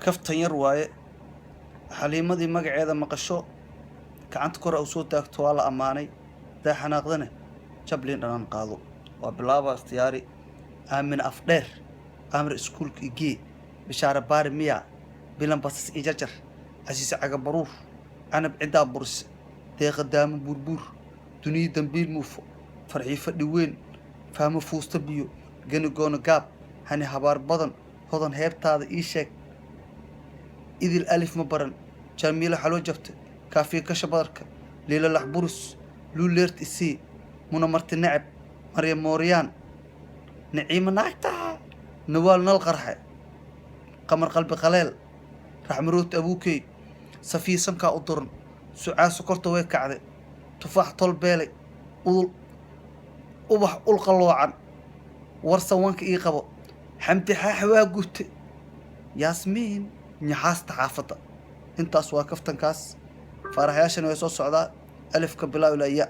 kaftan yar waaye xaliimadii magaceeda maqasho gacanta kor u soo taagto waa la ammaanay daa xanaaqdana jablin dhanaan qaado waa bilaaba ikhtiyaari aamin afdheer amar iskuulka igee bishaara baari miya bilan basas ijajar casiise caga baruur canab ciddaa buris deeqa daamo buurbuur duniya dambiil muufo farxii fadhi weyn fahmo fuusta biyo gani goono gaab hani habaar badan hodan heebtaada ii sheeg idil alif ma baran jamiilo xaloo jabta kaafiya gasha badarka liila lax burus luuleert isii muna marti nacab marya mooryaan naciima naagtaa nawaal nal qarxe qamar qalbi qaleel raxmaroot abuukey safiya sankaa u duran sucaa sokorta way kacday tufaax tol beelay udul ubax ul qalloocan warsan wanka ii qabo xamdi xaaxa waa gubtay yaasmiin nyaxaasta xaafadda intaas waa kaftankaas faaraxyaashana way soo socdaa alifka bilaaw ilaa ya